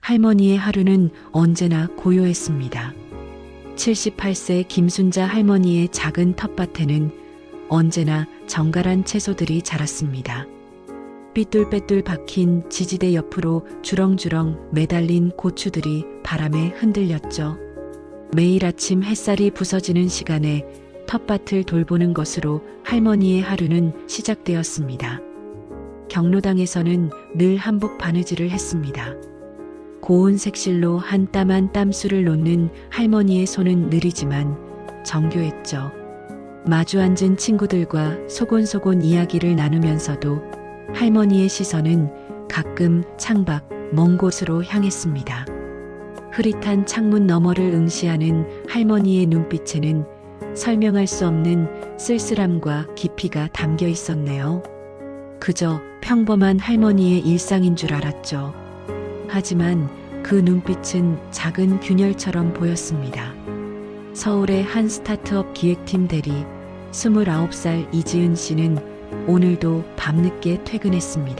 할머니의 하루는 언제나 고요했습니다. 78세 김순자 할머니의 작은 텃밭에는 언제나 정갈한 채소들이 자랐습니다. 삐뚤빼뚤 박힌 지지대 옆으로 주렁주렁 매달린 고추들이 바람에 흔들렸죠. 매일 아침 햇살이 부서지는 시간에 텃밭을 돌보는 것으로 할머니의 하루는 시작되었습니다. 경로당에서는 늘 한복 바느질을 했습니다. 고운 색실로 한 땀 한 땀수를 놓는 할머니의 손은 느리지만 정교했죠. 마주 앉은 친구들과 소곤소곤 이야기를 나누면서도 할머니의 시선은 가끔 창밖 먼 곳으로 향했습니다. 흐릿한 창문 너머를 응시하는 할머니의 눈빛에는 설명할 수 없는 쓸쓸함과 깊이가 담겨 있었네요. 그저 평범한 할머니의 일상인 줄 알았죠. 하지만 그 눈빛은 작은 균열처럼 보였습니다. 서울의 한 스타트업 기획팀 대리 29살 이지은 씨는 오늘도 밤늦게 퇴근했습길.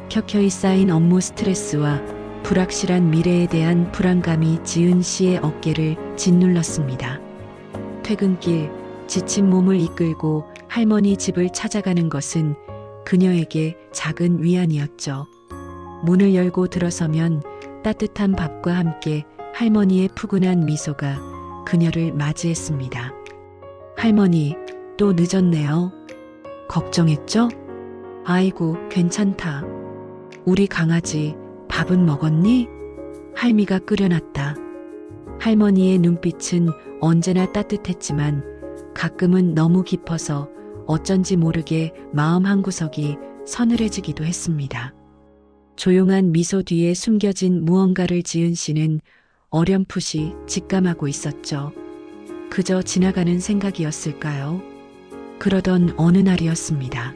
켜켜이 쌓인 업무 스트레스와 불확실한 미래에 대한 불안감이 지은 씨의 어깨를 짓눌렀습니다. 퇴근길 지친 몸을 이끌고 할머니 집을 찾아가는 것은 그녀에게 작은 위안이었죠. 문을 열고 들어서면 따뜻한 밥과 함께 할머니의 푸근한 미소가 그녀를 맞이했습니다. 할머니, 또 늦었네요. 걱정했죠? 아이고, 괜찮다. 우리 강아지 밥은 먹었니? 할미가 끓여놨다. 할머니의 눈빛은 언제나 따뜻했지만 가끔은 너무 깊어서 어쩐지 모르게 마음 한구석이 서늘해지기도 했습니다. 조용한 미소 뒤에 숨겨진 무언가를 지은 씨는 어렴풋이 직감하고 있었죠. 그저 지나가는 생각이었을까요? 그러던 어느 날이었습니다.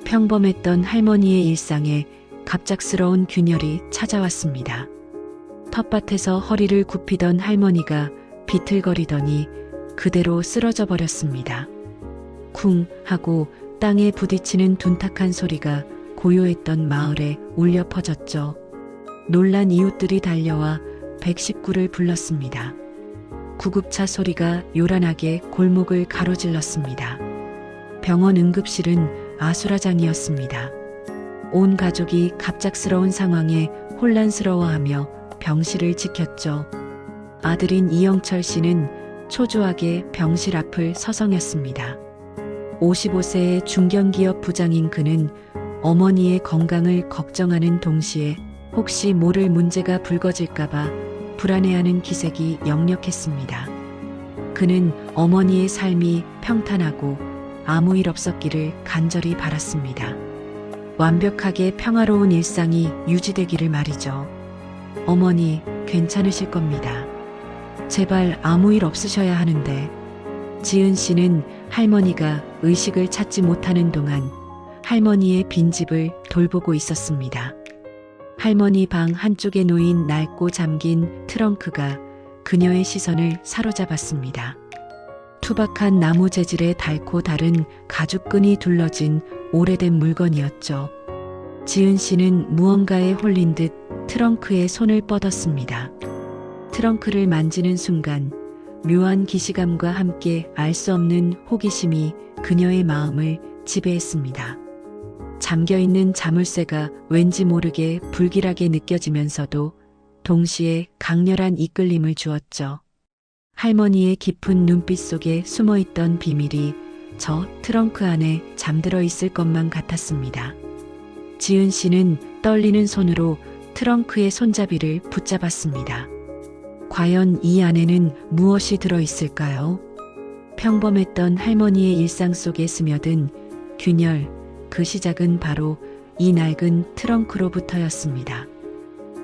평범했던 할머니의 일상에 갑작스러운 균열이 찾아왔습니다. 텃밭에서 허리를 굽히던 할머니가 비틀거리더니 그대로 쓰러져 버렸습니다. 쿵 하고 땅에 부딪히는 둔탁한 소리가 고요했던 마을에 울려 퍼졌죠. 놀란 이웃들이 달려와 119를 불렀습니다. 구급차 소리가 요란하게 골목을 가로질렀습니다. 병원 응급실은 아수라장이었습니다. 온 가족이 갑작스러운 상황에 혼란스러워하며 병실을 지켰죠. 아들인 이영철 씨는 초조하게 병실 앞을 서성였습니다. 55세의 중견기업 부장인 그는 어머니의 건강을 걱정하는 동시에 혹시 모를 문제가 불거질까봐 불안해하는 기색이 역력했습니다. 그는 어머니의 삶이 평탄하고 아무 일 없었기를 간절히 바랐습니다. 완벽하게 평화로운 일상이 유지되기를 말이죠. 어머니, 괜찮으실 겁니다. 제발 아무 일 없으셔야 하는데. 지은 씨는 할머니가 의식을 찾지 못하는 동안 할머니의 빈집을 돌보고 있었습니다. 할머니 방 한쪽에 놓인 낡고 잠긴 트렁크가 그녀의 시선을 사로잡았습니다. 투박한 나무 재질의 닳고 다른 가죽끈이 둘러진 오래된 물건이었죠. 지은 씨는 무언가에 홀린 듯 트렁크에 손을 뻗었습니다. 트렁크를 만지는 순간 묘한 기시감과 함께 알 수 없는 호기심이 그녀의 마음을 지배했습니다. 잠겨있는 자물쇠가 왠지 모르게 불길하게 느껴지면서도 동시에 강렬한 이끌림을 주었죠. 할머니의 깊은 눈빛 속에 숨어있던 비밀이 저 트렁크 안에 잠들어 있을 것만 같았습니다. 지은 씨는 떨리는 손으로 트렁크의 손잡이를 붙잡았습니다. 과연 이 안에는 무엇이 들어있을까요? 평범했던 할머니의 일상 속에 스며든 균열, 그 시작은 바로 이 낡은 트렁크로부터였습니다.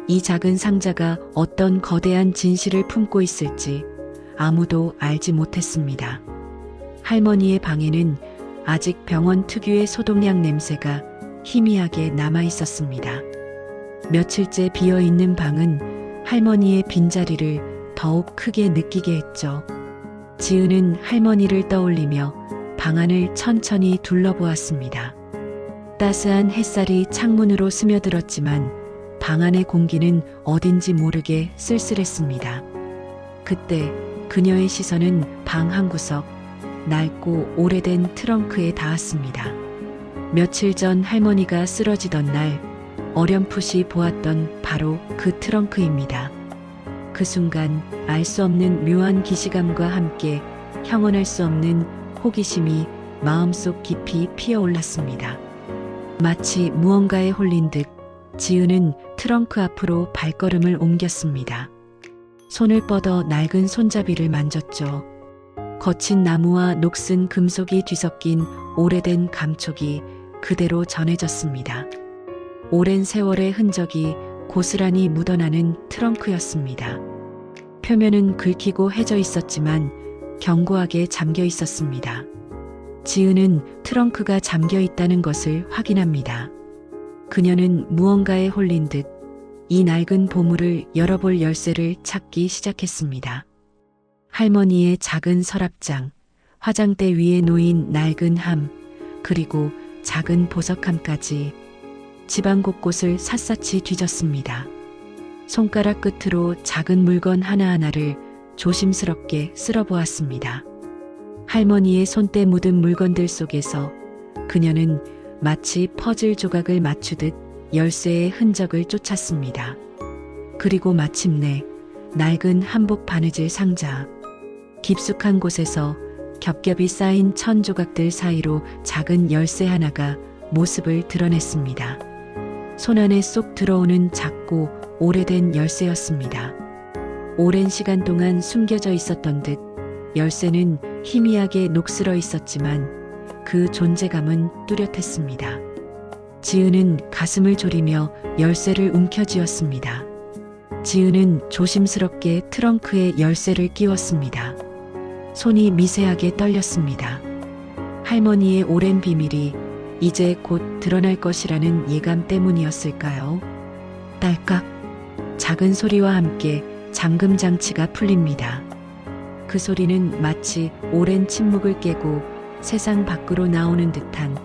이 작은 상자가 어떤 거대한 진실을 품고 있을지 아무도 알지 못했습니다. 할머니의 방에는 아직 병원 특유의 소독약 냄새가 희미하게 남아 있었습니다. 며칠째 비어있는 방은 할머니의 빈자리를 더욱 크게 느끼게 했죠. 지은은 할머니를 떠올리며 방 안을 천천히 둘러보았습니다. 따스한 햇살이 창문으로 스며들었지만 방 안의 공기는 어딘지 모르게 쓸쓸했습니다. 그때 그녀의 시선은 방 한구석, 낡고 오래된 트렁크에 닿았습니다. 며칠 전 할머니가 쓰러지던 날 어렴풋이 보았던 바로 그 트렁크입니다. 그 순간 알 수 없는 묘한 기시감과 함께 형언할 수 없는 호기심이 마음속 깊이 피어올랐습니다. 마치 무언가에 홀린 듯 지은은 트렁크 앞으로 발걸음을 옮겼습니다. 손을 뻗어 낡은 손잡이를 만졌죠. 거친 나무와 녹슨 금속이 뒤섞인 오래된 감촉이 그대로 전해졌습니다. 오랜 세월의 흔적이 고스란히 묻어나는 트렁크였습니다. 표면은 긁히고 해져 있었지만 견고하게 잠겨 있었습니다. 지은은 트렁크가 잠겨 있다는 것을 확인합니다. 그녀는 무언가에 홀린 듯 이 낡은 보물을 열어볼 열쇠를 찾기 시작했습니다. 할머니의 작은 서랍장, 화장대 위에 놓인 낡은 함, 그리고 작은 보석함까지 집안 곳곳을 샅샅이 뒤졌습니다. 손가락 끝으로 작은 물건 하나하나를 조심스럽게 쓸어보았습니다. 할머니의 손때 묻은 물건들 속에서 그녀는 마치 퍼즐 조각을 맞추듯 열쇠의 흔적을 쫓았습니다. 그리고 마침내 낡은 한복 바느질 상자, 깊숙한 곳에서 겹겹이 쌓인 천 조각들 사이로 작은 열쇠 하나가 모습을 드러냈습니다. 손안에 쏙 들어오는 작고 오래된 열쇠였습니다. 오랜 시간 동안 숨겨져 있었던 듯 열쇠는 희미하게 녹슬어 있었지만 그 존재감은 뚜렷했습니다. 지은은 가슴을 졸이며 열쇠를 움켜쥐었습니다. 지은은 조심스럽게 트렁크에 열쇠를 끼웠습니다. 손이 미세하게 떨렸습니다. 할머니의 오랜 비밀이 이제 곧 드러날 것이라는 예감 때문이었을까요? 딸깍, 작은 소리와 함께 잠금 장치가 풀립니다. 그 소리는 마치 오랜 침묵을 깨고 세상 밖으로 나오는 듯한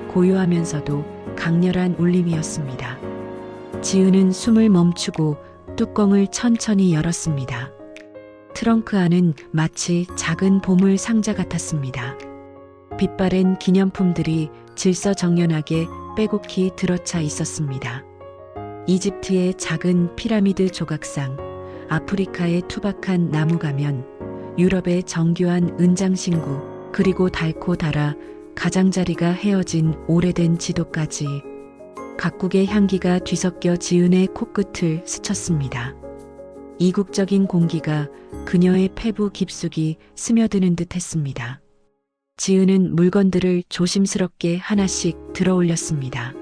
고요하면서도 강렬한 울림이었습니다. 지은은 숨을 멈추고 뚜껑을 천천히 열었습니다. 트렁크 안은 마치 작은 보물 상자 같았습니다. 빛바랜 기념품들이 질서정연하게 빼곡히 들어차 있었습니다. 이집트의 작은 피라미드 조각상, 아프리카의 투박한 나무 가면, 유럽의 정교한 은장신구, 그리고 닳고 닳아 가장자리가 헤어진 오래된 지도까지 각국의 향기가 뒤섞여 지은의 코끝을 스쳤습니다. 이국적인 공기가 그녀의 폐부 깊숙이 스며드는 듯 했습니다. 지은은 물건들을 조심스럽게 하나씩 들어 올렸습니다.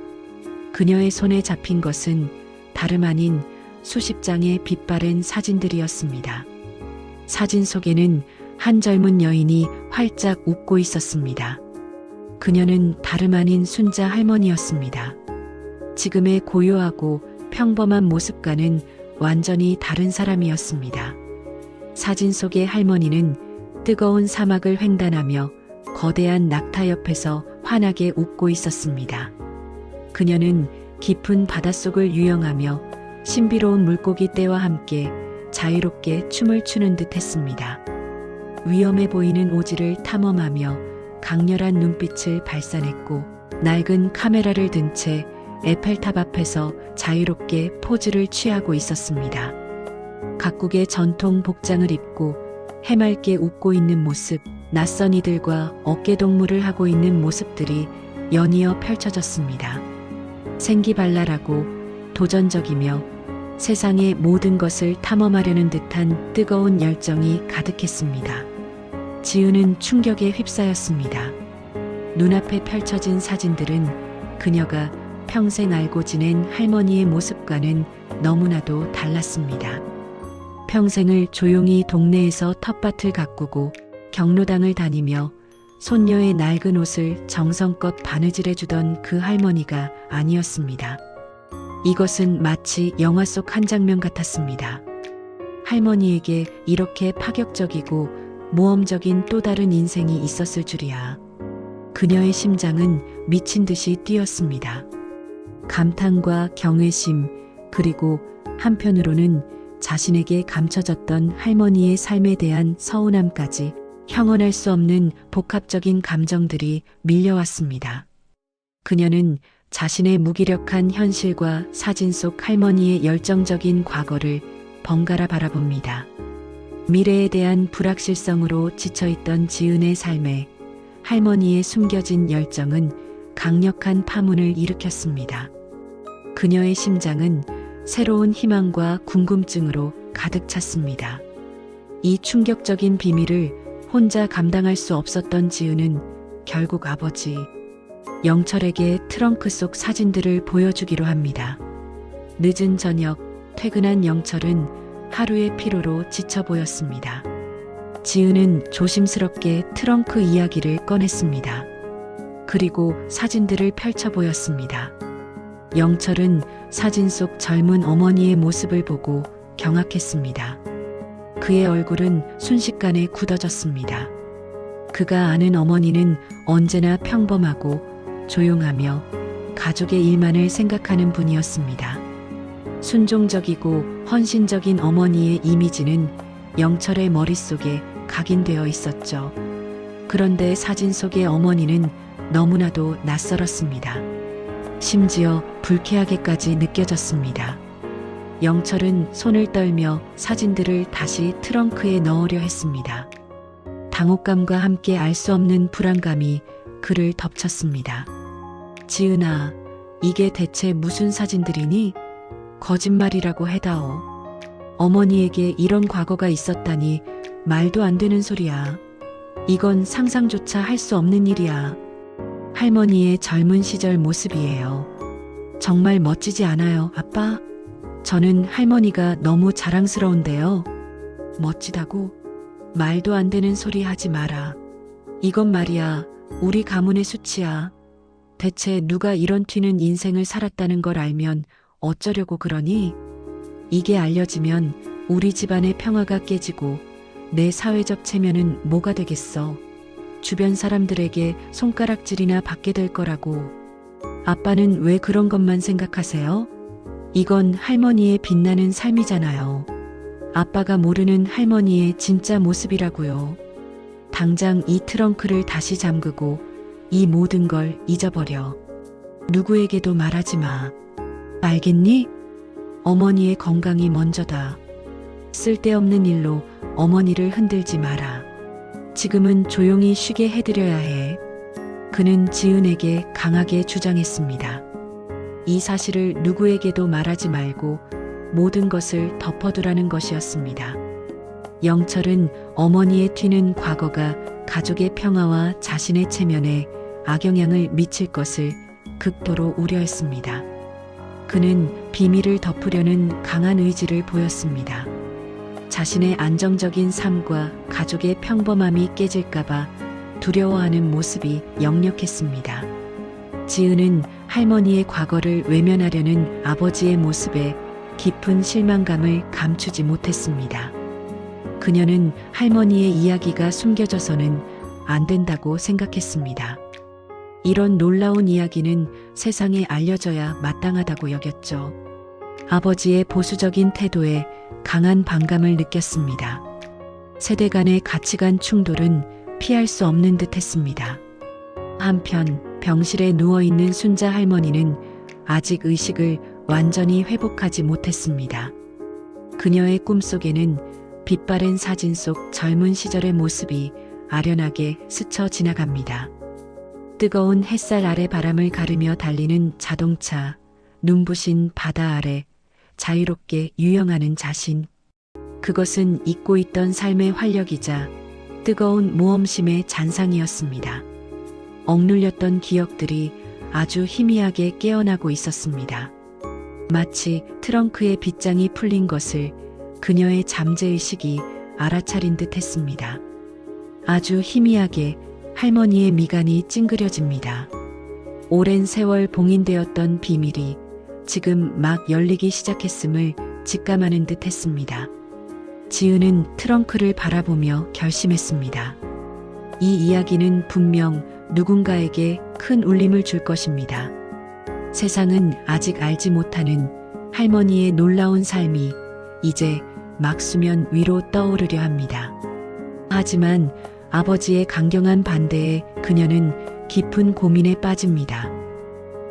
그녀의 손에 잡힌 것은 다름 아닌 수십 장의 빛바랜 사진들이었습니다. 사진 속에는 한 젊은 여인이 활짝 웃고 있었습니다. 그녀는 다름 아닌 순자 할머니였습니다. 지금의 고요하고 평범한 모습과는 완전히 다른 사람이었습니다. 사진 속의 할머니는 뜨거운 사막을 횡단하며 거대한 낙타 옆에서 환하게 웃고 있었습니다. 그녀는 깊은 바닷속을 유영하며 신비로운 물고기 떼와 함께 자유롭게 춤을 추는 듯 했습니다. 위험해 보이는 오지를 탐험하며 강렬한 눈빛을 발산했고 낡은 카메라를 든 채 에펠탑 앞에서 자유롭게 포즈를 취하고 있었습니다. 각국의 전통 복장을 입고 해맑게 웃고 있는 모습, 낯선 이들과 어깨동무를 하고 있는 모습들이 연이어 펼쳐졌습니다. 생기발랄하고 도전적이며 세상의 모든 것을 탐험하려는 듯한 뜨거운 열정이 가득했습니다. 지은은 충격에 휩싸였습니다. 눈앞에 펼쳐진 사진들은 그녀가 평생 알고 지낸 할머니의 모습과는 너무나도 달랐습니다. 평생을 조용히 동네에서 텃밭을 가꾸고 경로당을 다니며 손녀의 낡은 옷을 정성껏 바느질해주던 그 할머니가 아니었습니다. 이것은 마치 영화 속 한 장면 같았습니다. 할머니에게 이렇게 파격적이고 모험적인 또 다른 인생이 있었을 줄이야. 그녀의 심장은 미친 듯이 뛰었습니다. 감탄과 경외심, 그리고 한편으로는 자신에게 감춰졌던 할머니의 삶에 대한 서운함까지 형언할 수 없는 복합적인 감정들이 밀려왔습니다. 그녀는 자신의 무기력한 현실과 사진 속 할머니의 열정적인 과거를 번갈아 바라봅니다. 미래에 대한 불확실성으로 지쳐있던 지은의 삶에 할머니의 숨겨진 열정은 강력한 파문을 일으켰습니다. 그녀의 심장은 새로운 희망과 궁금증으로 가득 찼습니다. 이 충격적인 비밀을 혼자 감당할 수 없었던 지은은 결국 아버지 영철에게 트렁크 속 사진들을 보여주기로 합니다. 늦은 저녁 퇴근한 영철은 하루의 피로로 지쳐 보였습니다. 지은은 조심스럽게 트렁크 이야기를 꺼냈습니다. 그리고 사진들을 펼쳐 보였습니다. 영철은 사진 속 젊은 어머니의 모습을 보고 경악했습니다. 그의 얼굴은 순식간에 굳어졌습니다. 그가 아는 어머니는 언제나 평범하고 조용하며 가족의 일만을 생각하는 분이었습니다. 순종적이고 헌신적인 어머니의 이미지는 영철의 머릿속에 각인되어 있었죠. 그런데 사진 속의 어머니는 너무나도 낯설었습니다. 심지어 불쾌하게까지 느껴졌습니다. 영철은 손을 떨며 사진들을 다시 트렁크에 넣으려 했습니다. 당혹감과 함께 알 수 없는 불안감이 그를 덮쳤습니다. 지은아, 이게 대체 무슨 사진들이니? 거짓말이라고 해다오. 어머니에게 이런 과거가 있었다니 말도 안 되는 소리야. 이건 상상조차 할 수 없는 일이야. 할머니의 젊은 시절 모습이에요. 정말 멋지지 않아요, 아빠? 저는 할머니가 너무 자랑스러운데요. 멋지다고? 말도 안 되는 소리 하지 마라. 이건 말이야, 우리 가문의 수치야. 대체 누가 이런 튀는 인생을 살았다는 걸 알면 어쩌려고 그러니? 이게 알려지면 우리 집안의 평화가 깨지고 내 사회적 체면은 뭐가 되겠어. 주변 사람들에게 손가락질이나 받게 될 거라고. 아빠는 왜 그런 것만 생각하세요? 이건 할머니의 빛나는 삶이잖아요. 아빠가 모르는 할머니의 진짜 모습이라고요. 당장 이 트렁크를 다시 잠그고 이 모든 걸 잊어버려. 누구에게도 말하지 마. 알겠니? 어머니의 건강이 먼저다. 쓸데없는 일로 어머니를 흔들지 마라. 지금은 조용히 쉬게 해드려야 해. 그는 지은에게 강하게 주장했습니다. 이 사실을 누구에게도 말하지 말고 모든 것을 덮어두라는 것이었습니다. 영철은 어머니의 튀는 과거가 가족의 평화와 자신의 체면에 악영향을 미칠 것을 극도로 우려했습니다. 그는 비밀을 덮으려는 강한 의지를 보였습니다. 자신의 안정적인 삶과 가족의 평범함이 깨질까봐 두려워하는 모습이 역력했습니다. 지은은 할머니의 과거를 외면하려는 아버지의 모습에 깊은 실망감을 감추지 못했습니다. 그녀는 할머니의 이야기가 숨겨져서는 안 된다고 생각했습니다. 이런 놀라운 이야기는 세상에 알려져야 마땅하다고 여겼죠. 아버지의 보수적인 태도에 강한 반감을 느꼈습니다. 세대 간의 가치관 충돌은 피할 수 없는 듯 했습니다. 한편 병실에 누워있는 순자 할머니는 아직 의식을 완전히 회복하지 못했습니다. 그녀의 꿈속에는 빛바랜 사진 속 젊은 시절의 모습이 아련하게 스쳐 지나갑니다. 뜨거운 햇살 아래 바람을 가르며 달리는 자동차, 눈부신 바다 아래 자유롭게 유영하는 자신. 그것은 잊고 있던 삶의 활력이자 뜨거운 모험심의 잔상이었습니다. 억눌렸던 기억들이 아주 희미하게 깨어나고 있었습니다. 마치 트렁크의 빗장이 풀린 것을 그녀의 잠재의식이 알아차린 듯 했습니다. 아주 희미하게 할머니의 미간이 찡그려집니다. 오랜 세월 봉인되었던 비밀이 지금 막 열리기 시작했음을 직감하는 듯 했습니다. 지은은 트렁크를 바라보며 결심했습니다. 이 이야기는 분명 누군가에게 큰 울림을 줄 것입니다. 세상은 아직 알지 못하는 할머니의 놀라운 삶이 이제 막 수면 위로 떠오르려 합니다. 하지만 아버지의 강경한 반대에 그녀는 깊은 고민에 빠집니다.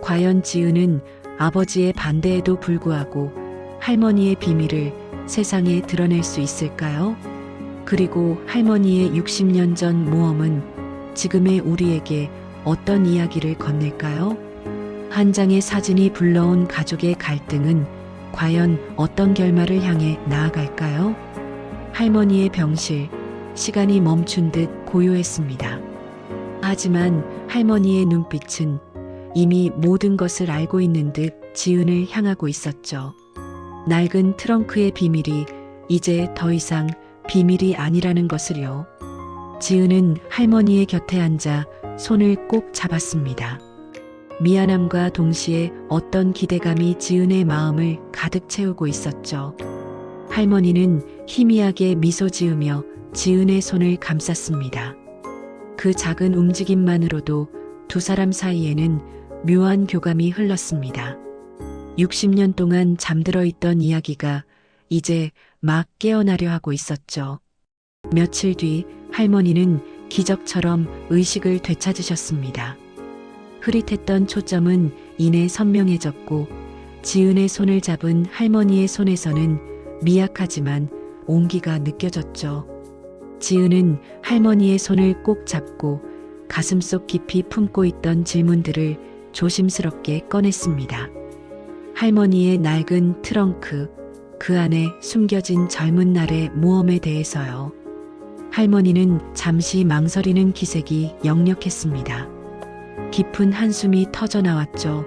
과연 지은은 아버지의 반대에도 불구하고 할머니의 비밀을 세상에 드러낼 수 있을까요? 그리고 할머니의 60년 전 모험은 지금의 우리에게 어떤 이야기를 건넬까요? 한 장의 사진이 불러온 가족의 갈등은 과연 어떤 결말을 향해 나아갈까요? 할머니의 병실, 시간이 멈춘 듯 고요했습니다. 하지만 할머니의 눈빛은 이미 모든 것을 알고 있는 듯 지은을 향하고 있었죠. 낡은 트렁크의 비밀이 이제 더 이상 비밀이 아니라는 것을요. 지은은 할머니의 곁에 앉아 손을 꼭 잡았습니다. 미안함과 동시에 어떤 기대감이 지은의 마음을 가득 채우고 있었죠. 할머니는 희미하게 미소 지으며 지은의 손을 감쌌습니다. 그 작은 움직임만으로도 두 사람 사이에는 묘한 교감이 흘렀습니다. 60년 동안 잠들어 있던 이야기가 이제 막 깨어나려 하고 있었죠. 며칠 뒤 할머니는 기적처럼 의식을 되찾으셨습니다. 흐릿했던 초점은 이내 선명해졌고 지은의 손을 잡은 할머니의 손에서는 미약하지만 온기가 느껴졌죠. 지은은 할머니의 손을 꼭 잡고 가슴속 깊이 품고 있던 질문들을 조심스럽게 꺼냈습니다. 할머니의 낡은 트렁크, 그 안에 숨겨진 젊은 날의 모험에 대해서요. 할머니는 잠시 망설이는 기색이 역력했습니다. 깊은 한숨이 터져 나왔죠.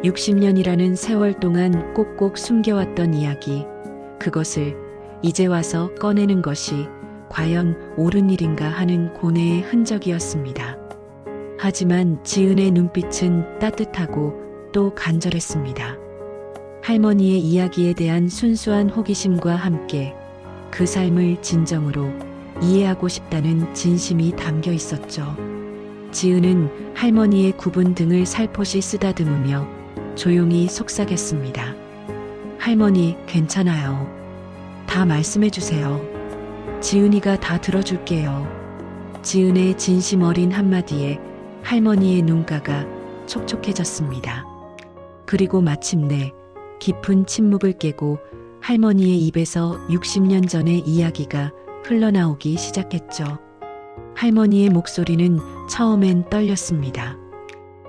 60년이라는 세월 동안 꼭꼭 숨겨왔던 이야기, 그것을 이제 와서 꺼내는 것이 과연 옳은 일인가 하는 고뇌의 흔적이었습니다. 하지만 지은의 눈빛은 따뜻하고 또 간절했습니다. 할머니의 이야기에 대한 순수한 호기심과 함께 그 삶을 진정으로 이해하고 싶다는 진심이 담겨 있었죠. 지은은 할머니의 굽은 등을 살포시 쓰다듬으며 조용히 속삭였습니다. 할머니, 괜찮아요. 다 말씀해 주세요. 지은이가 다 들어줄게요. 지은의 진심 어린 한마디에 할머니의 눈가가 촉촉해졌습니다. 그리고 마침내 깊은 침묵을 깨고 할머니의 입에서 60년 전의 이야기가 흘러나오기 시작했죠. 할머니의 목소리는 처음엔 떨렸습니다.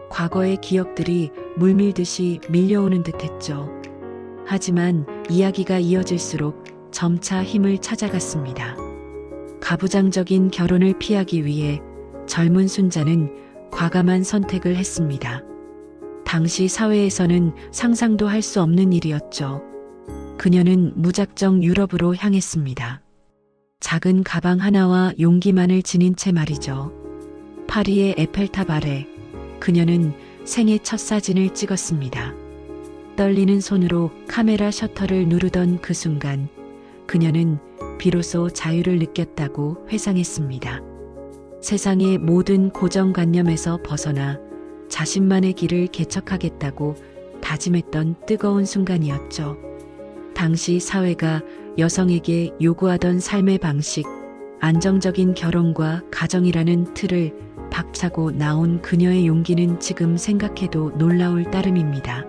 과거의 기억들이 물밀듯이 밀려오는 듯했죠. 하지만 이야기가 이어질수록 점차 힘을 찾아갔습니다. 가부장적인 결혼을 피하기 위해 젊은 순자는 과감한 선택을 했습니다. 당시 사회에서는 상상도 할 수 없는 일이었죠. 그녀는 무작정 유럽으로 향했습니다. 작은 가방 하나와 용기만을 지닌 채 말이죠. 파리의 에펠탑 아래 그녀는 생애 첫 사진을 찍었습니다. 떨리는 손으로 카메라 셔터를 누르던 그 순간 그녀는 비로소 자유를 느꼈다고 회상했습니다. 세상의 모든 고정관념에서 벗어나 자신만의 길을 개척하겠다고 다짐했던 뜨거운 순간이었죠. 당시 사회가 여성에게 요구하던 삶의 방식, 안정적인 결혼과 가정이라는 틀을 박차고 나온 그녀의 용기는 지금 생각해도 놀라울 따름입니다.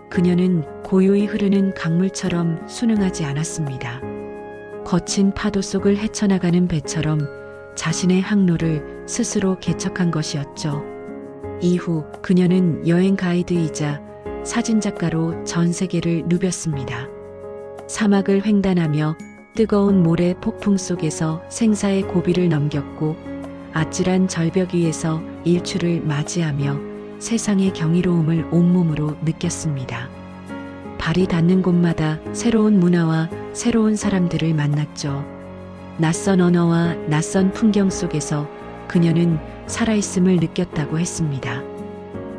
그녀는 고요히 흐르는 강물처럼 순응하지 않았습니다. 거친 파도 속을 헤쳐나가는 배처럼 자신의 항로를 스스로 개척한 것이었죠. 이후 그녀는 여행 가이드이자 사진작가로 전 세계를 누볐습니다. 사막을 횡단하며 뜨거운 모래 폭풍 속에서 생사의 고비를 넘겼고 아찔한 절벽 위에서 일출을 맞이하며 세상의 경이로움을 온몸으로 느꼈습니다. 발이 닿는 곳마다 새로운 문화와 새로운 사람들을 만났죠. 낯선 언어와 낯선 풍경 속에서 그녀는 살아있음을 느꼈다고 했습니다.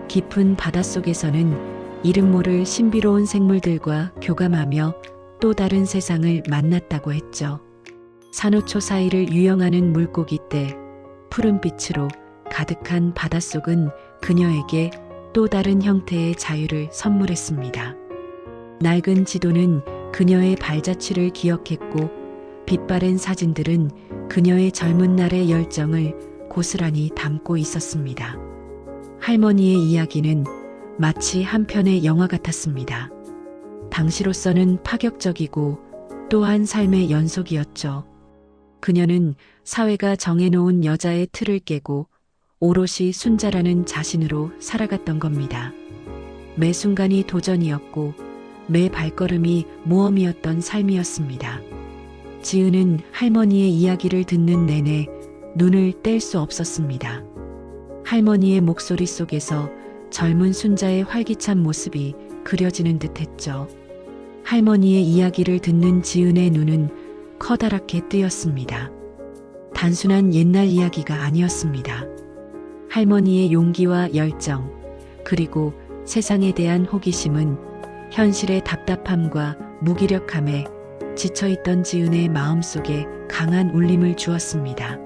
깊은 바닷속에서는 이름 모를 신비로운 생물들과 교감하며 또 다른 세상을 만났다고 했죠. 산호초 사이를 유영하는 물고기 떼, 푸른빛으로 가득한 바닷속은 그녀에게 또 다른 형태의 자유를 선물했습니다. 낡은 지도는 그녀의 발자취를 기억했고 빛바랜 사진들은 그녀의 젊은 날의 열정을 고스란히 담고 있었습니다. 할머니의 이야기는 마치 한 편의 영화 같았습니다. 당시로서는 파격적이고 또한 삶의 연속이었죠. 그녀는 사회가 정해놓은 여자의 틀을 깨고 오롯이 순자라는 자신으로 살아갔던 겁니다. 매 순간이 도전이었고 매 발걸음이 모험이었던 삶이었습니다. 지은은 할머니의 이야기를 듣는 내내 눈을 뗄 수 없었습니다. 할머니의 목소리 속에서 젊은 순자의 활기찬 모습이 그려지는 듯했죠. 할머니의 이야기를 듣는 지은의 눈은 커다랗게 뜨였습니다. 단순한 옛날 이야기가 아니었습니다. 할머니의 용기와 열정, 그리고 세상에 대한 호기심은 현실의 답답함과 무기력함에 지쳐있던 지은의 마음속에 강한 울림을 주었습니다.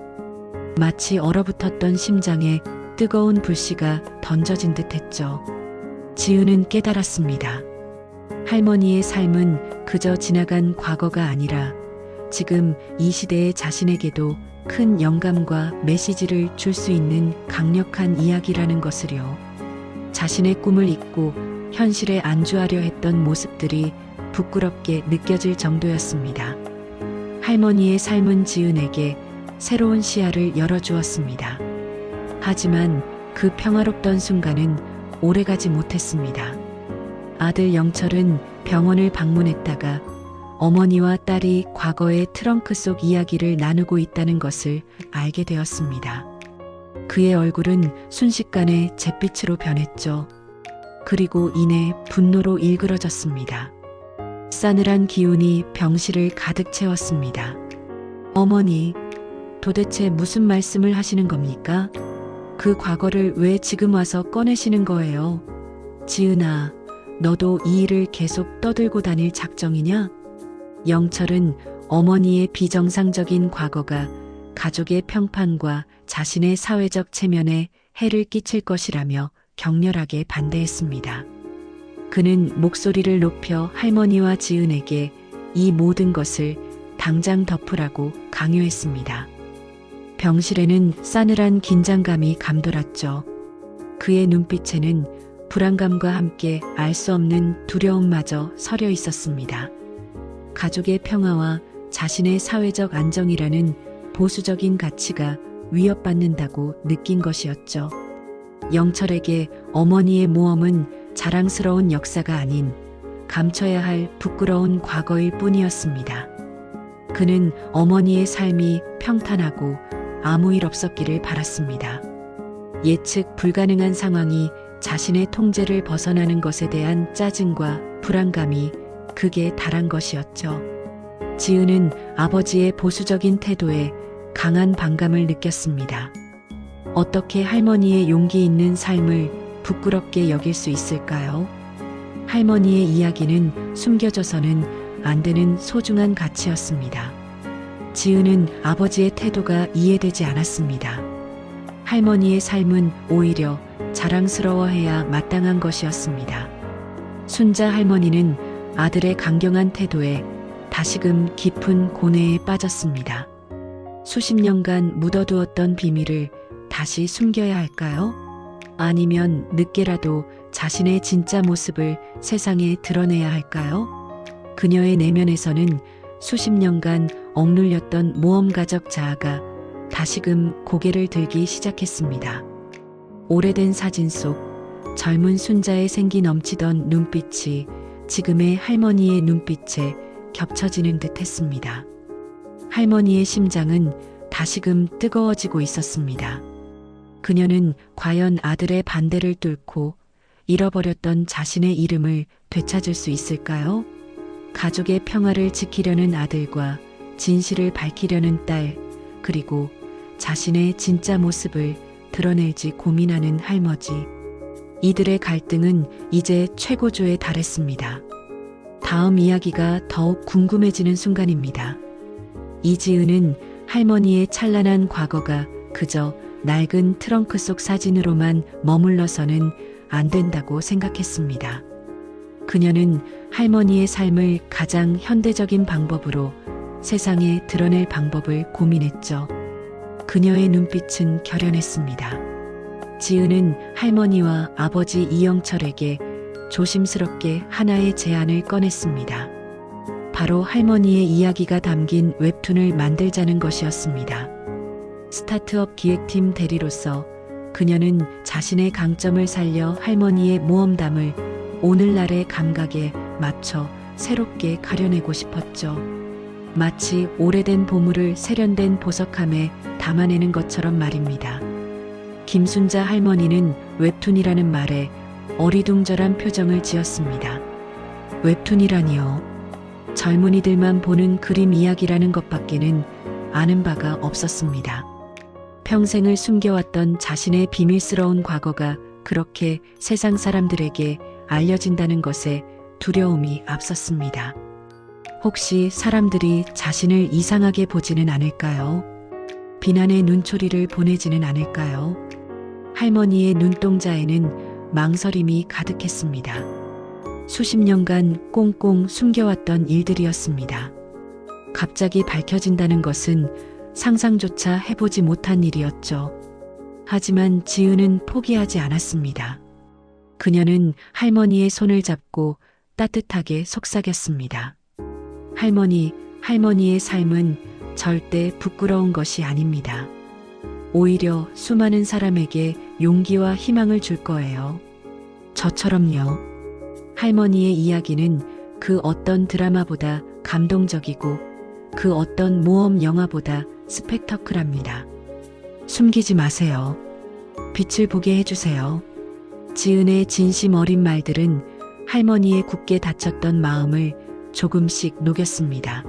마치 얼어붙었던 심장에 뜨거운 불씨가 던져진 듯했죠. 지은은 깨달았습니다. 할머니의 삶은 그저 지나간 과거가 아니라 지금 이 시대의 자신에게도 큰 영감과 메시지를 줄 수 있는 강력한 이야기라는 것을요. 자신의 꿈을 잊고 현실에 안주하려 했던 모습들이 부끄럽게 느껴질 정도였습니다. 할머니의 삶은 지은에게 새로운 시야를 열어주었습니다. 하지만 그 평화롭던 순간은 오래가지 못했습니다. 아들 영철은 병원을 방문했다가 어머니와 딸이 과거의 트렁크 속 이야기를 나누고 있다는 것을 알게 되었습니다. 그의 얼굴은 순식간에 잿빛으로 변했죠. 그리고 이내 분노로 일그러졌습니다. 싸늘한 기운이 병실을 가득 채웠습니다. 어머니, 도대체 무슨 말씀을 하시는 겁니까? 그 과거를 왜 지금 와서 꺼내시는 거예요? 지은아, 너도 이 일을 계속 떠들고 다닐 작정이냐? 영철은 어머니의 비정상적인 과거가 가족의 평판과 자신의 사회적 체면에 해를 끼칠 것이라며 격렬하게 반대했습니다. 그는 목소리를 높여 할머니와 지은에게 이 모든 것을 당장 덮으라고 강요했습니다. 병실에는 싸늘한 긴장감이 감돌았죠. 그의 눈빛에는 불안감과 함께 알 수 없는 두려움마저 서려 있었습니다. 가족의 평화와 자신의 사회적 안정이라는 보수적인 가치가 위협받는다고 느낀 것이었죠. 영철에게 어머니의 모험은 자랑스러운 역사가 아닌 감춰야 할 부끄러운 과거일 뿐이었습니다. 그는 어머니의 삶이 평탄하고 아무 일 없었기를 바랐습니다. 예측 불가능한 상황이 자신의 통제를 벗어나는 것에 대한 짜증과 불안감이 극에 달한 것이었죠. 지은은 아버지의 보수적인 태도에 강한 반감을 느꼈습니다. 어떻게 할머니의 용기 있는 삶을 부끄럽게 여길 수 있을까요? 할머니의 이야기는 숨겨져서는 안 되는 소중한 가치였습니다. 지은은 아버지의 태도가 이해되지 않았습니다. 할머니의 삶은 오히려 자랑스러워해야 마땅한 것이었습니다. 순자 할머니는 아들의 강경한 태도에 다시금 깊은 고뇌에 빠졌습니다. 수십 년간 묻어두었던 비밀을 다시 숨겨야 할까요? 아니면 늦게라도 자신의 진짜 모습을 세상에 드러내야 할까요? 그녀의 내면에서는 수십 년간 억눌렸던 모험가적 자아가 다시금 고개를 들기 시작했습니다. 오래된 사진 속 젊은 순자의 생기 넘치던 눈빛이 지금의 할머니의 눈빛에 겹쳐지는 듯 했습니다. 할머니의 심장은 다시금 뜨거워지고 있었습니다. 그녀는 과연 아들의 반대를 뚫고 잃어버렸던 자신의 이름을 되찾을 수 있을까요? 가족의 평화를 지키려는 아들과 진실을 밝히려는 딸, 그리고 자신의 진짜 모습을 드러낼지 고민하는 할머니. 이들의 갈등은 이제 최고조에 달했습니다. 다음 이야기가 더욱 궁금해지는 순간입니다. 이지은은 할머니의 찬란한 과거가 그저 낡은 트렁크 속 사진으로만 머물러서는 안 된다고 생각했습니다. 그녀는 할머니의 삶을 가장 현대적인 방법으로 세상에 드러낼 방법을 고민했죠. 그녀의 눈빛은 결연했습니다. 지은은 할머니와 아버지 이영철에게 조심스럽게 하나의 제안을 꺼냈습니다. 바로 할머니의 이야기가 담긴 웹툰을 만들자는 것이었습니다. 스타트업 기획팀 대리로서 그녀는 자신의 강점을 살려 할머니의 모험담을 오늘날의 감각에 맞춰 새롭게 가려내고 싶었죠. 마치 오래된 보물을 세련된 보석함에 담아내는 것처럼 말입니다. 김순자 할머니는 웹툰이라는 말에 어리둥절한 표정을 지었습니다. 웹툰이라니요. 젊은이들만 보는 그림 이야기라는 것밖에는 아는 바가 없었습니다. 평생을 숨겨왔던 자신의 비밀스러운 과거가 그렇게 세상 사람들에게 알려진다는 것에 두려움이 앞섰습니다. 혹시 사람들이 자신을 이상하게 보지는 않을까요? 비난의 눈초리를 보내지는 않을까요? 할머니의 눈동자에는 망설임이 가득했습니다. 수십 년간 꽁꽁 숨겨왔던 일들이었습니다. 갑자기 밝혀진다는 것은 상상조차 해보지 못한 일이었죠. 하지만 지은은 포기하지 않았습니다. 그녀는 할머니의 손을 잡고 따뜻하게 속삭였습니다. 할머니의 삶은 절대 부끄러운 것이 아닙니다. 오히려 수많은 사람에게 용기와 희망을 줄 거예요. 저처럼요. 할머니의 이야기는 그 어떤 드라마보다 감동적이고 그 어떤 모험 영화보다 스펙터클합니다. 숨기지 마세요. 빛을 보게 해주세요. 지은의 진심 어린 말들은 할머니의 굳게 닫혔던 마음을 조금씩 녹였습니다.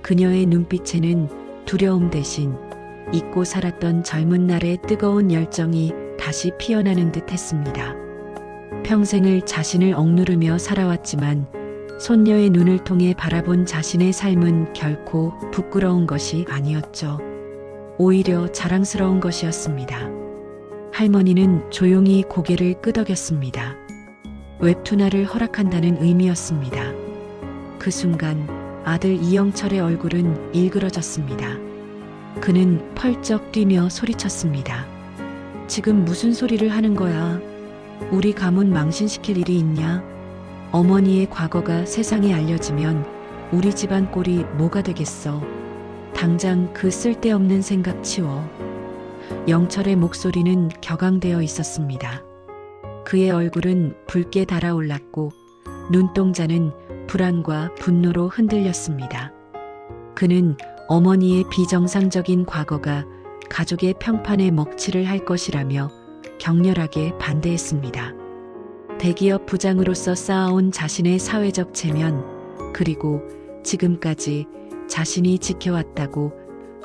그녀의 눈빛에는 두려움 대신 잊고 살았던 젊은 날의 뜨거운 열정이 다시 피어나는 듯 했습니다. 평생을 자신을 억누르며 살아왔지만 손녀의 눈을 통해 바라본 자신의 삶은 결코 부끄러운 것이 아니었죠. 오히려 자랑스러운 것이었습니다. 할머니는 조용히 고개를 끄덕였습니다. 웹툰화를 허락한다는 의미였습니다. 그 순간 아들 이영철의 얼굴은 일그러졌습니다. 그는 펄쩍 뛰며 소리쳤습니다. 지금 무슨 소리를 하는 거야? 우리 가문 망신시킬 일이 있냐? 어머니의 과거가 세상에 알려지면 우리 집안 꼴이 뭐가 되겠어? 당장 그 쓸데없는 생각 치워. 영철의 목소리는 격앙되어 있었습니다. 그의 얼굴은 붉게 달아올랐고 눈동자는 불안과 분노로 흔들렸습니다. 그는 어머니의 비정상적인 과거가 가족의 평판에 먹칠을 할 것이라며 격렬하게 반대했습니다. 대기업 부장으로서 쌓아온 자신의 사회적 체면, 그리고 지금까지 자신이 지켜왔다고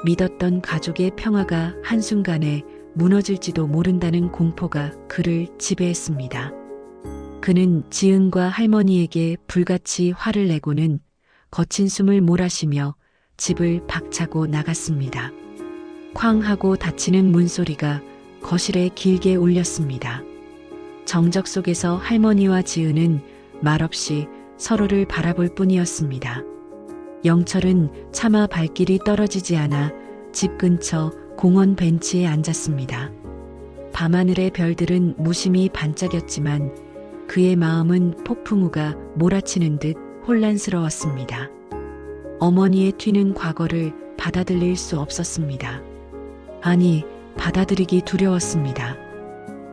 믿었던 가족의 평화가 한순간에 무너질지도 모른다는 공포가 그를 지배했습니다. 그는 지은과 할머니에게 불같이 화를 내고는 거친 숨을 몰아쉬며 집을 박차고 나갔습니다. 쾅 하고 닫히는 문소리가 거실에 길게 울렸습니다. 정적 속에서 할머니와 지은은 말없이 서로를 바라볼 뿐이었습니다. 영철은 차마 발길이 떨어지지 않아 집 근처 공원 벤치에 앉았습니다. 밤하늘의 별들은 무심히 반짝였지만 그의 마음은 폭풍우가 몰아치는 듯 혼란스러웠습니다. 어머니의 튀는 과거를 받아들일 수 없었습니다. 아니, 받아들이기 두려웠습니다.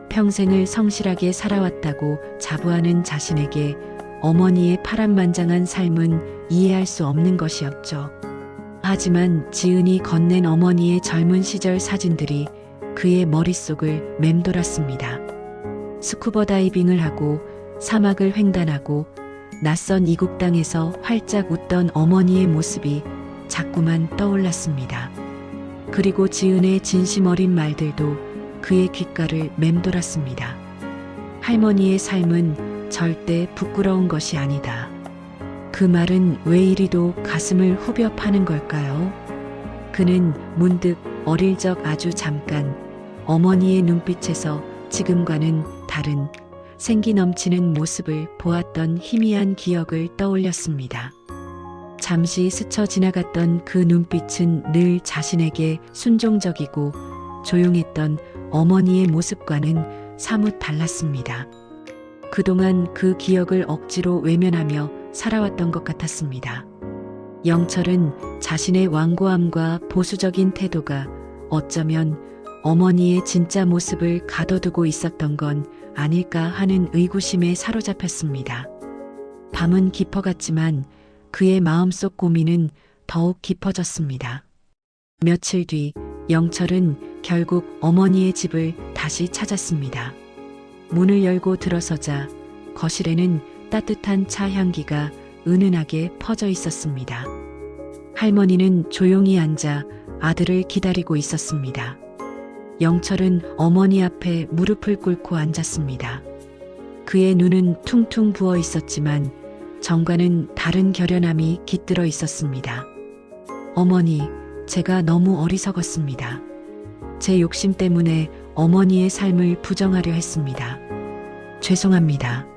평생을 성실하게 살아왔다고 자부하는 자신에게 어머니의 파란만장한 삶은 이해할 수 없는 것이었죠. 하지만 지은이 건넨 어머니의 젊은 시절 사진들이 그의 머릿속을 맴돌았습니다. 스쿠버 다이빙을 하고 사막을 횡단하고 낯선 이국 땅에서 활짝 웃던 어머니의 모습이 자꾸만 떠올랐습니다. 그리고 지은의 진심 어린 말들도 그의 귓가를 맴돌았습니다. 할머니의 삶은 절대 부끄러운 것이 아니다. 그 말은 왜 이리도 가슴을 후벼 파는 걸까요? 그는 문득 어릴 적 아주 잠깐 어머니의 눈빛에서 지금과는 다른 생기 넘치는 모습을 보았던 희미한 기억을 떠올렸습니다. 잠시 스쳐 지나갔던 그 눈빛은 늘 자신에게 순종적이고 조용했던 어머니의 모습과는 사뭇 달랐습니다. 그동안 그 기억을 억지로 외면하며 살아왔던 것 같았습니다. 영철은 자신의 완고함과 보수적인 태도가 어쩌면 어머니의 진짜 모습을 가둬두고 있었던 건 아닐까 하는 의구심에 사로잡혔습니다. 밤은 깊어갔지만 그의 마음속 고민은 더욱 깊어졌습니다. 며칠 뒤 영철은 결국 어머니의 집을 다시 찾았습니다. 문을 열고 들어서자 거실에는 따뜻한 차 향기가 은은하게 퍼져 있었습니다. 할머니는 조용히 앉아 아들을 기다리고 있었습니다. 영철은 어머니 앞에 무릎을 꿇고 앉았습니다. 그의 눈은 퉁퉁 부어 있었지만 정과는 다른 결연함이 깃들어 있었습니다. 어머니, 제가 너무 어리석었습니다. 제 욕심 때문에 어머니의 삶을 부정하려 했습니다. 죄송합니다.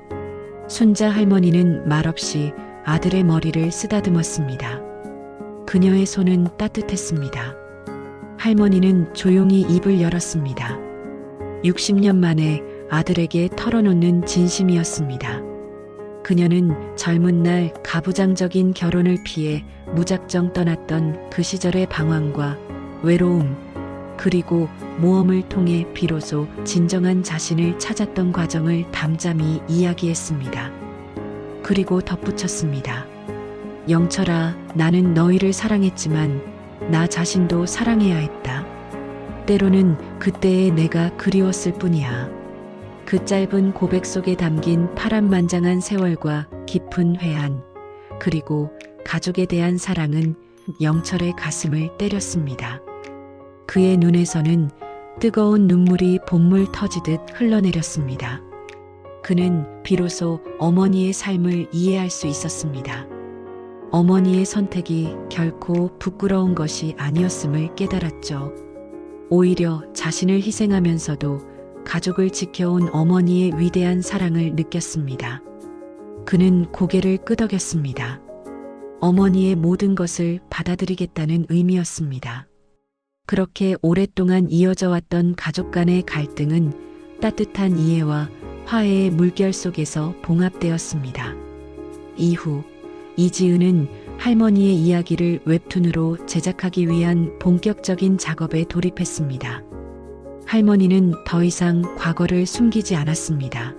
순자 할머니는 말없이 아들의 머리를 쓰다듬었습니다. 그녀의 손은 따뜻했습니다. 할머니는 조용히 입을 열었습니다. 60년 만에 아들에게 털어놓는 진심이었습니다. 그녀는 젊은 날 가부장적인 결혼을 피해 무작정 떠났던 그 시절의 방황과 외로움, 그리고 모험을 통해 비로소 진정한 자신을 찾았던 과정을 담담히 이야기했습니다. 그리고 덧붙였습니다. 영철아, 나는 너희를 사랑했지만 나 자신도 사랑해야 했다. 때로는 그때의 내가 그리웠을 뿐이야. 그 짧은 고백 속에 담긴 파란만장한 세월과 깊은 회한, 그리고 가족에 대한 사랑은 영철의 가슴을 때렸습니다. 그의 눈에서는 뜨거운 눈물이 본물 터지듯 흘러내렸습니다. 그는 비로소 어머니의 삶을 이해할 수 있었습니다. 어머니의 선택이 결코 부끄러운 것이 아니었음을 깨달았죠. 오히려 자신을 희생하면서도 가족을 지켜온 어머니의 위대한 사랑을 느꼈습니다. 그는 고개를 끄덕였습니다. 어머니의 모든 것을 받아들이겠다는 의미였습니다. 그렇게 오랫동안 이어져 왔던 가족 간의 갈등은 따뜻한 이해와 화해의 물결 속에서 봉합되었습니다. 이후 이지은은 할머니의 이야기를 웹툰으로 제작하기 위한 본격적인 작업에 돌입했습니다. 할머니는 더 이상 과거를 숨기지 않았습니다.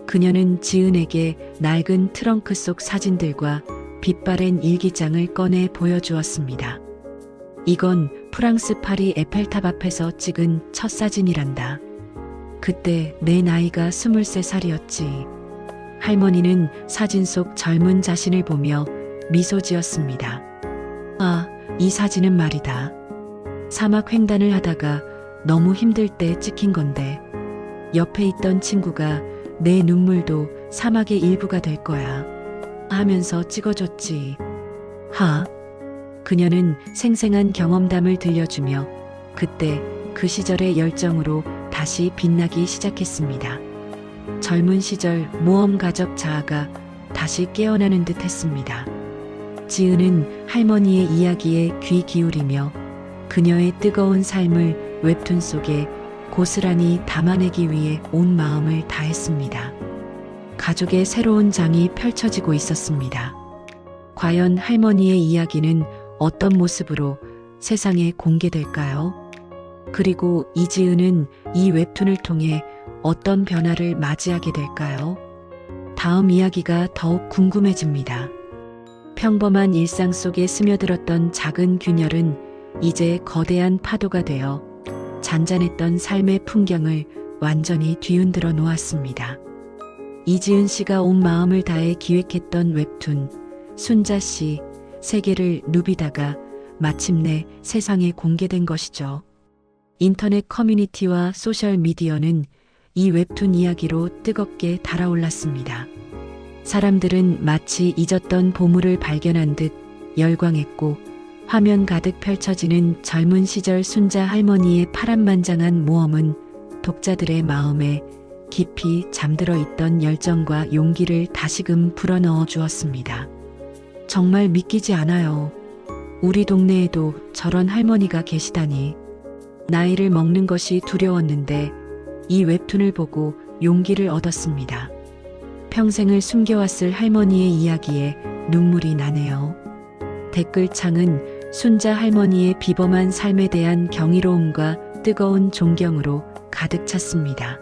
그녀는 지은에게 낡은 트렁크 속 사진들과 빛바랜 일기장을 꺼내 보여주었습니다. 이건 프랑스 파리 에펠탑 앞에서 찍은 첫 사진이란다. 그때 내 나이가 23살이었지. 할머니는 사진 속 젊은 자신을 보며 미소 지었습니다. 아, 이 사진은 말이다. 사막 횡단을 하다가 너무 힘들 때 찍힌 건데 옆에 있던 친구가 내 눈물도 사막의 일부가 될 거야 하면서 찍어줬지. 하. 그녀는 생생한 경험담을 들려주며 그때 그 시절의 열정으로 다시 빛나기 시작했습니다. 젊은 시절 모험 가적 자아가 다시 깨어나는 듯 했습니다. 지은은 할머니의 이야기에 귀 기울이며 그녀의 뜨거운 삶을 웹툰 속에 고스란히 담아내기 위해 온 마음을 다했습니다. 가족의 새로운 장이 펼쳐지고 있었습니다. 과연 할머니의 이야기는 어떤 모습으로 세상에 공개될까요? 그리고 이지은은 이 웹툰을 통해 어떤 변화를 맞이하게 될까요? 다음 이야기가 더욱 궁금해집니다. 평범한 일상 속에 스며들었던 작은 균열은 이제 거대한 파도가 되어 잔잔했던 삶의 풍경을 완전히 뒤흔들어 놓았습니다. 이지은 씨가 온 마음을 다해 기획했던 웹툰 순자 씨 세계를 누비다가 마침내 세상에 공개된 것이죠. 인터넷 커뮤니티와 소셜미디어는 이 웹툰 이야기로 뜨겁게 달아올랐습니다. 사람들은 마치 잊었던 보물을 발견한 듯 열광했고 화면 가득 펼쳐지는 젊은 시절 순자 할머니의 파란만장한 모험은 독자들의 마음에 깊이 잠들어 있던 열정과 용기를 다시금 불어넣어 주었습니다. 정말 믿기지 않아요. 우리 동네에도 저런 할머니가 계시다니. 나이를 먹는 것이 두려웠는데 이 웹툰을 보고 용기를 얻었습니다. 평생을 숨겨왔을 할머니의 이야기에 눈물이 나네요. 댓글창은 순자 할머니의 비범한 삶에 대한 경이로움과 뜨거운 존경으로 가득 찼습니다.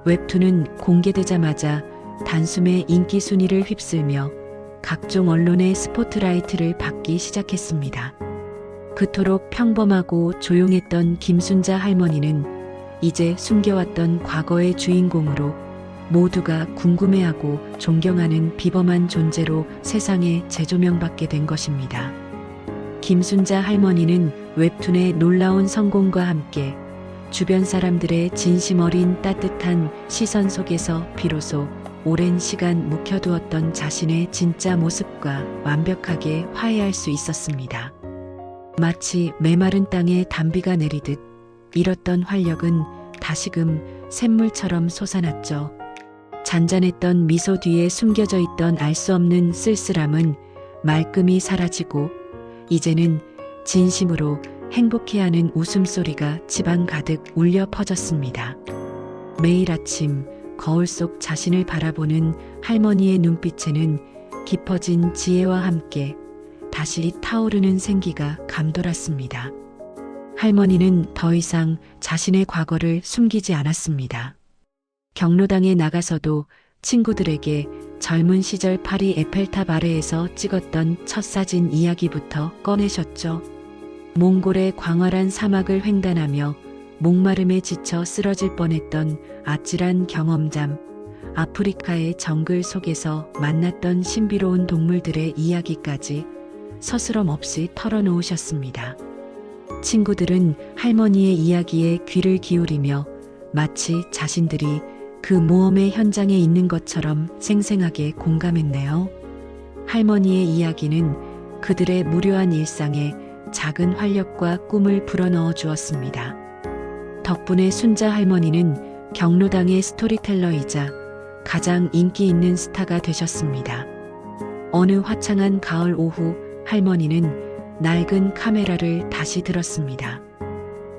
웹툰은 공개되자마자 단숨에 인기 순위를 휩쓸며 각종 언론의 스포트라이트를 받기 시작했습니다. 그토록 평범하고 조용했던 김순자 할머니는 이제 숨겨왔던 과거의 주인공으로 모두가 궁금해하고 존경하는 비범한 존재로 세상에 재조명받게 된 것입니다. 김순자 할머니는 웹툰의 놀라운 성공과 함께 주변 사람들의 진심 어린 따뜻한 시선 속에서 비로소 오랜 시간 묵혀두었던 자신의 진짜 모습과 완벽하게 화해할 수 있었습니다. 마치 메마른 땅에 단비가 내리듯 잃었던 활력은 다시금 샘물처럼 솟아났죠. 잔잔했던 미소 뒤에 숨겨져 있던 알 수 없는 쓸쓸함은 말끔히 사라지고 이제는 진심으로 행복해하는 웃음소리가 집안 가득 울려 퍼졌습니다. 매일 아침 거울 속 자신을 바라보는 할머니의 눈빛에는 깊어진 지혜와 함께 다시 타오르는 생기가 감돌았습니다. 할머니는 더 이상 자신의 과거를 숨기지 않았습니다. 경로당에 나가서도 친구들에게 젊은 시절 파리 에펠탑 아래에서 찍었던 첫 사진 이야기부터 꺼내셨죠. 몽골의 광활한 사막을 횡단하며 목마름에 지쳐 쓰러질 뻔했던 아찔한 경험담, 아프리카의 정글 속에서 만났던 신비로운 동물들의 이야기까지 서스럼 없이 털어놓으셨습니다. 친구들은 할머니의 이야기에 귀를 기울이며 마치 자신들이 그 모험의 현장에 있는 것처럼 생생하게 공감했네요. 할머니의 이야기는 그들의 무료한 일상에 작은 활력과 꿈을 불어넣어 주었습니다. 덕분에 순자 할머니는 경로당의 스토리텔러이자 가장 인기 있는 스타가 되셨습니다. 어느 화창한 가을 오후 할머니는 낡은 카메라를 다시 들었습니다.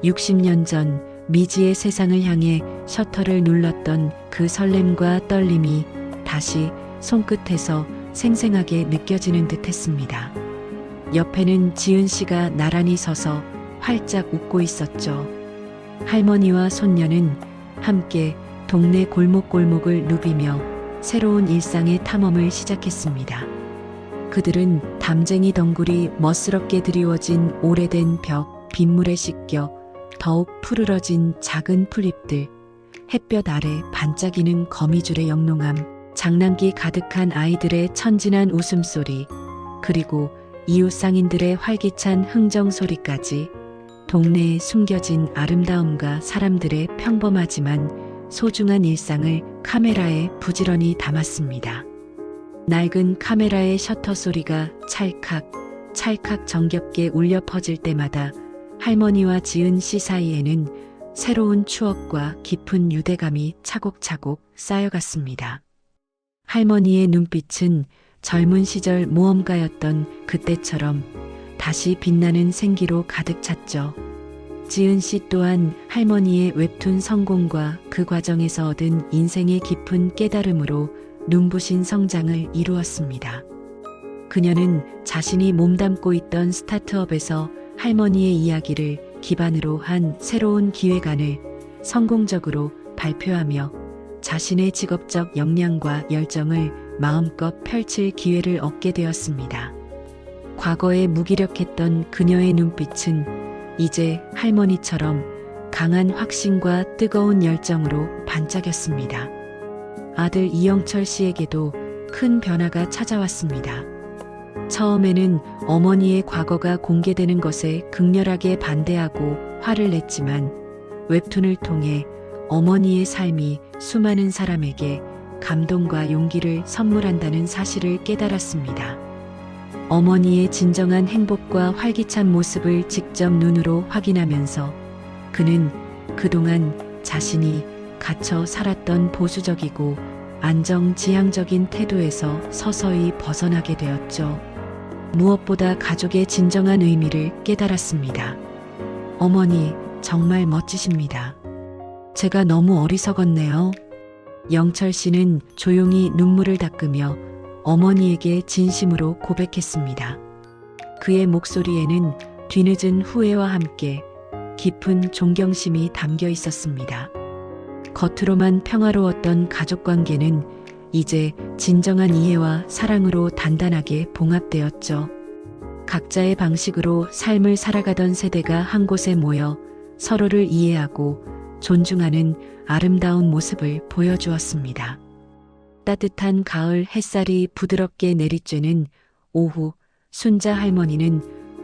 60년 전 미지의 세상을 향해 셔터를 눌렀던 그 설렘과 떨림이 다시 손끝에서 생생하게 느껴지는 듯 했습니다. 옆에는 지은 씨가 나란히 서서 활짝 웃고 있었죠. 할머니와 손녀는 함께 동네 골목골목을 누비며 새로운 일상의 탐험을 시작했습니다. 그들은 담쟁이 덩굴이 멋스럽게 드리워진 오래된 벽, 빗물에 씻겨 더욱 푸르러진 작은 풀잎들, 햇볕 아래 반짝이는 거미줄의 영롱함, 장난기 가득한 아이들의 천진한 웃음소리, 그리고 이웃 상인들의 활기찬 흥정 소리까지 동네에 숨겨진 아름다움과 사람들의 평범하지만 소중한 일상을 카메라에 부지런히 담았습니다. 낡은 카메라의 셔터 소리가 찰칵, 찰칵 정겹게 울려 퍼질 때마다 할머니와 지은 씨 사이에는 새로운 추억과 깊은 유대감이 차곡차곡 쌓여갔습니다. 할머니의 눈빛은 젊은 시절 모험가였던 그때처럼 다시 빛나는 생기로 가득 찼죠. 지은 씨 또한 할머니의 웹툰 성공과 그 과정에서 얻은 인생의 깊은 깨달음으로 눈부신 성장을 이루었습니다. 그녀는 자신이 몸담고 있던 스타트업에서 할머니의 이야기를 기반으로 한 새로운 기획안을 성공적으로 발표하며 자신의 직업적 역량과 열정을 마음껏 펼칠 기회를 얻게 되었습니다. 과거에 무기력했던 그녀의 눈빛은 이제 할머니처럼 강한 확신과 뜨거운 열정으로 반짝였습니다. 아들 이영철 씨에게도 큰 변화가 찾아왔습니다. 처음에는 어머니의 과거가 공개되는 것에 극렬하게 반대하고 화를 냈지만 웹툰을 통해 어머니의 삶이 수많은 사람에게 감동과 용기를 선물한다는 사실을 깨달았습니다. 어머니의 진정한 행복과 활기찬 모습을 직접 눈으로 확인하면서 그는 그동안 자신이 갇혀 살았던 보수적이고 안정지향적인 태도에서 서서히 벗어나게 되었죠. 무엇보다 가족의 진정한 의미를 깨달았습니다. 어머니, 정말 멋지십니다. 제가 너무 어리석었네요. 영철 씨는 조용히 눈물을 닦으며 어머니에게 진심으로 고백했습니다. 그의 목소리에는 뒤늦은 후회와 함께 깊은 존경심이 담겨 있었습니다. 겉으로만 평화로웠던 가족 관계는 이제 진정한 이해와 사랑으로 단단하게 봉합되었죠. 각자의 방식으로 삶을 살아가던 세대가 한 곳에 모여 서로를 이해하고 존중하는 아름다운 모습을 보여주었습니다. 따뜻한 가을 햇살이 부드럽게 내리쬐는 오후, 순자 할머니는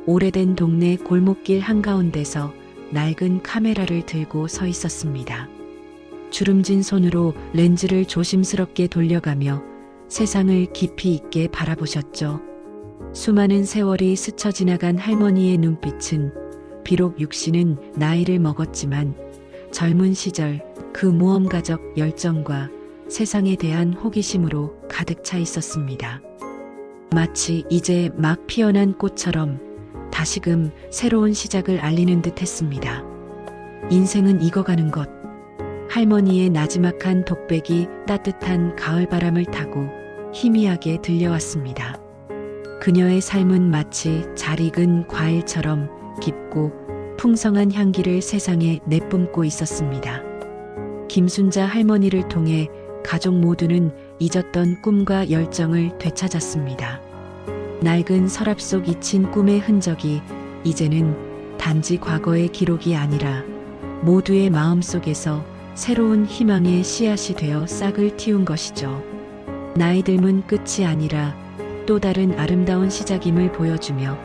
오래된 동네 골목길 한가운데서 낡은 카메라를 들고 서 있었습니다. 주름진 손으로 렌즈를 조심스럽게 돌려가며 세상을 깊이 있게 바라보셨죠. 수많은 세월이 스쳐 지나간 할머니의 눈빛은 비록 육신은 나이를 먹었지만 젊은 시절 그 모험가적 열정과 세상에 대한 호기심으로 가득 차 있었습니다. 마치 이제 막 피어난 꽃처럼 다시금 새로운 시작을 알리는 듯 했습니다. 인생은 익어가는 것. 할머니의 나지막한 독백이 따뜻한 가을바람을 타고 희미하게 들려왔습니다. 그녀의 삶은 마치 잘 익은 과일처럼 깊고 풍성한 향기를 세상에 내뿜고 있었습니다. 김순자 할머니를 통해 가족 모두는 잊었던 꿈과 열정을 되찾았습니다. 낡은 서랍 속 잊힌 꿈의 흔적이 이제는 단지 과거의 기록이 아니라 모두의 마음속에서 새로운 희망의 씨앗이 되어 싹을 틔운 것이죠. 나이 들면 끝이 아니라 또 다른 아름다운 시작임을 보여주며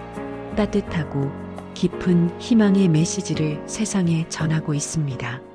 따뜻하고 깊은 희망의 메시지를 세상에 전하고 있습니다.